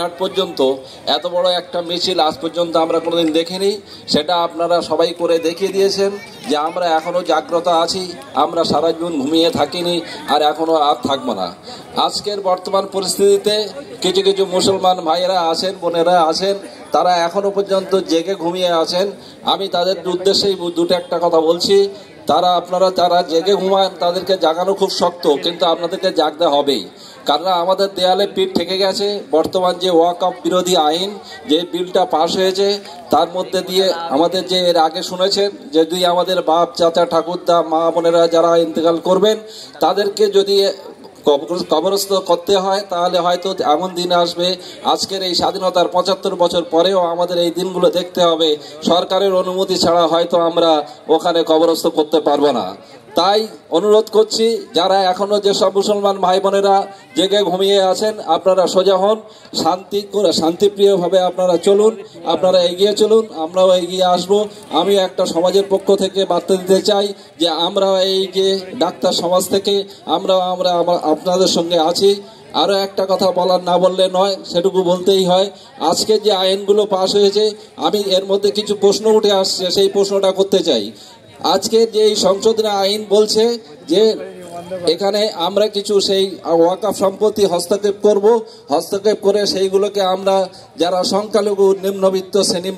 হাট পর্যন্ত এত বড় একটা মিছিল আজ পর্যন্ত আমরা কোনোদিন দেখিনি। সেটা আপনারা সবাই করে দেখিয়ে দিয়েছেন যে আমরা এখনো জাগ্রত আছি, আমরা সারা জীবন ঘুমিয়ে থাকিনি, আর এখনো আর থাকবো না। আজকের বর্তমান পরিস্থিতিতে কিছু কিছু মুসলমান ভাইয়েরা আছেন, বোনেরা আছেন, তারা এখনো পর্যন্ত জেগে ঘুমিয়ে আছেন। আমি তাদের উদ্দেশ্যেই দুটো একটা কথা বলছি। যারা জেগে ঘুমান তাদেরকে জাগানো খুব শক্ত, কিন্তু আপনাদেরকে জাগতে হবেই। কারণ আমাদের দেয়ালে পিঠ ঠেকে গেছে। বর্তমান যে ওয়াকফ বিরোধী আইন, যে বিলটা পাশ হয়েছে, তার মধ্যে দিয়ে আমাদের যে এর আগে শুনেছেন যে যদি আমাদের বাপ, চাচা, ঠাকুরদা, মা বোনেরা যারা ইন্তেকাল করবেন তাদেরকে যদি কবরস্থ করতে হয়, তাহলে হয়তো এমন দিন আসবে, আজকের এই স্বাধীনতার ৭৫ বছর পরেও আমাদের এই দিনগুলো দেখতে হবে। সরকারের অনুমতি ছাড়া হয়তো আমরা ওখানে কবরস্থ করতে পারবো না। তাই অনুরোধ করছি, যারা এখনো যেসব মুসলমান ভাই বোনেরা জেগে ঘুমিয়ে আছেন, আপনারা সোজা হন, শান্তিপ্রিয়ভাবে আপনারা চলুন, আপনারা এগিয়ে চলুন, আমরাও এগিয়ে আসবো। আমি একটা সমাজের পক্ষ থেকে বার্তা দিতে চাই যে আমরা এই যে ডাক্তার সমাজ থেকে আমরা আপনাদের সঙ্গে আছি। আরও একটা কথা না বললে নয়, সেটুকু বলতেই হয়। আজকে যে আইনগুলো পাশ হয়েছে, আমি এর মধ্যে কিছু প্রশ্ন উঠে আসছে, সেই প্রশ্নটা করতে চাই। আজকে যে এই সংশোধনী আইন বলছে যে এখানে আমরা কিছু সেই ওয়াকফ সম্পত্তি হস্তক্ষেপ করব, হস্তক্ষেপ করে সেইগুলোকে আমরা যারা সংখ্যালঘু নিম্নবিত্ত শ্রেণী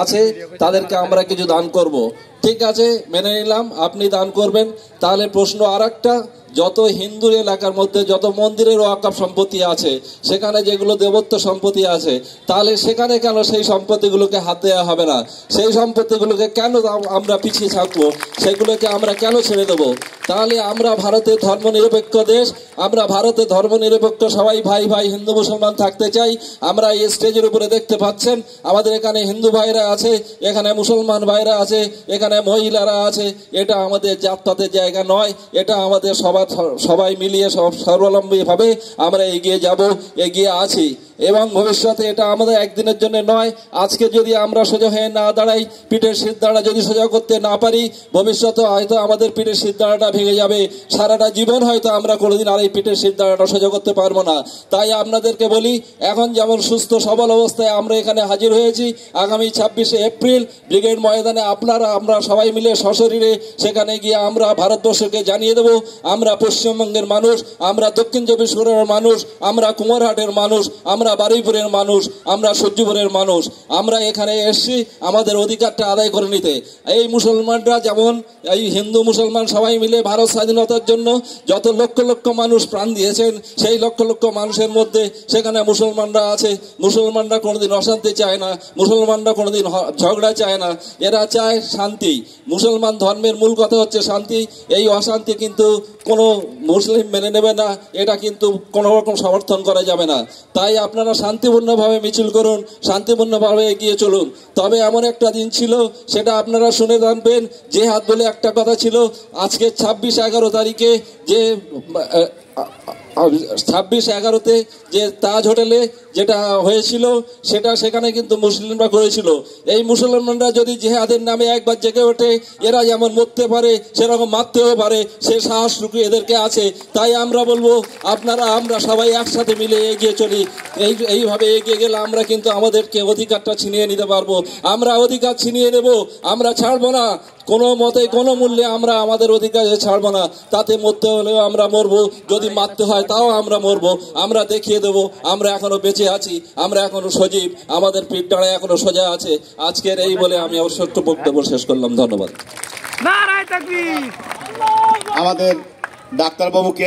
আছে তাদেরকে আমরা কিছু দান করব। ঠিক আছে, মেনে নিলাম, আপনি দান করবেন। তাহলে প্রশ্ন আর একটা, যত হিন্দু এলাকার মধ্যে যত মন্দিরের ওয়াকফ সম্পত্তি আছে, সেখানে যেগুলো দেবত্ব সম্পত্তি আছে, তাহলে সেখানে কেন সেই সম্পত্তিগুলোকে হাত দেওয়া হবে না? সেই সম্পত্তিগুলোকে কেন আমরা পিছিয়ে থাকবো? সেগুলোকে আমরা কেন ছেড়ে দেবো? তাহলে আমরা ভারতের ধর্মনিরপেক্ষ দেশ, আমরা ভারতের ধর্মনিরপেক্ষ সবাই ভাই ভাই হিন্দু মুসলমান থাকতে চাই। আমরা এই স্টেজের উপরে দেখতে পাচ্ছেন আমাদের এখানে হিন্দু ভাইরা আছে, এখানে মুসলমান ভাইরা আছে, এখানে মহিলারা আছে। এটা আমাদের জাতপাতের জায়গা নয়, এটা আমাদের সবাই মিলিয়ে সর্বাবলম্বীভাবে আমরা এগিয়ে যাব, এগিয়ে আছি। এবং ভবিষ্যতে এটা আমাদের একদিনের জন্য নয়। আজকে যদি আমরা সোজা হয়ে না দাঁড়াই, পিঠের সিদ্ধাড়া যদি সোজা করতে না পারি, ভবিষ্যতে হয়তো আমাদের পিঠের সিদ্ধাড়াটা ভেঙে যাবে। সারাটা জীবন হয়তো আমরা কোনোদিন আর এই পিঠের সিদ্ধাড়াটা সোজা করতে পারবো না। তাই আপনাদেরকে বলি, এখন যেমন সুস্থ সবল অবস্থায় আমরা এখানে হাজির হয়েছি, আগামী ২৬শে এপ্রিল ব্রিগেড ময়দানে আমরা সবাই মিলে সশরীরে সেখানে গিয়ে আমরা ভারতবর্ষকে জানিয়ে দেব আমরা পশ্চিমবঙ্গের মানুষ, আমরা দক্ষিণ চব্বিশ পরগনার মানুষ, আমরা কুমারহাটের মানুষ, আমরা বারুইপুরের মানুষ, আমরা সূর্যপুরের মানুষ। আমরা এখানে এসেছি আমাদের অধিকারটা আদায় করে নিতে। এই মুসলমানরা যেমন এই হিন্দু মুসলমান সবাই মিলে ভারত স্বাধীনতার জন্য যত লক্ষ লক্ষ মানুষ প্রাণ দিয়েছেন, সেই লক্ষ লক্ষ মানুষের মধ্যে সেখানে মুসলমানরা আছে। মুসলমানরা কোনোদিন অশান্তি চায় না, মুসলমানরা কোনোদিন ঝগড়া চায় না, এরা চায় শান্তি। মুসলমান ধর্মের মূল কথা হচ্ছে শান্তি। এই অশান্তি কিন্তু কোনো মুসলিম মেনে নেবে না, এটা কিন্তু কোনো রকম সমর্থন করা যাবে না। তাই আপনারা শান্তিপূর্ণভাবে মিছিল করুন, শান্তিপূর্ণভাবে এগিয়ে চলুন। তবে এমন একটা দিন ছিল, সেটা আপনারা শুনে জানবেন, জেহাদ বলে একটা কথা ছিল। আজকে ২৬/১১ তারিখে যে ২৬/১১-তে যে তাজ হোটেলে যেটা হয়েছিল, সেখানে কিন্তু মুসলিমরা করেছিল। এই মুসলমানরা যদি জেহাদের নামে একবার জেগে ওঠে, এরা যেমন মরতে পারে সেরকম মারতেও পারে, সে সাহসটুকু এদেরকে আছে। তাই আমরা বলবো, আমরা সবাই একসাথে মিলে এগিয়ে চলি। এইভাবে এগিয়ে গেলে আমরা কিন্তু আমাদেরকে অধিকারটা ছিনিয়ে নিতে পারবো। আমরা অধিকার ছিনিয়ে নেব, আমরা ছাড়বো না কোনো মতে, কোনো মূল্যে আমরা আমাদের অধিকার ছাড়বো না। তাতে মরতে হলেও আমরা মরবো, যদি মারতে হয় তাও আমরা মরবো। আমরা দেখিয়ে দেবো আমরা এখনো বেঁচে আছি, আমরা এখনো সজীব, আমাদের পিঠ ডাঁড়ায় এখনো সোজা আছে। আজকের এই বলে আমি আমার ছোট্ট বক্তব্য শেষ করলাম। ধন্যবাদ। আমাদের ডাক্তারবাবুকে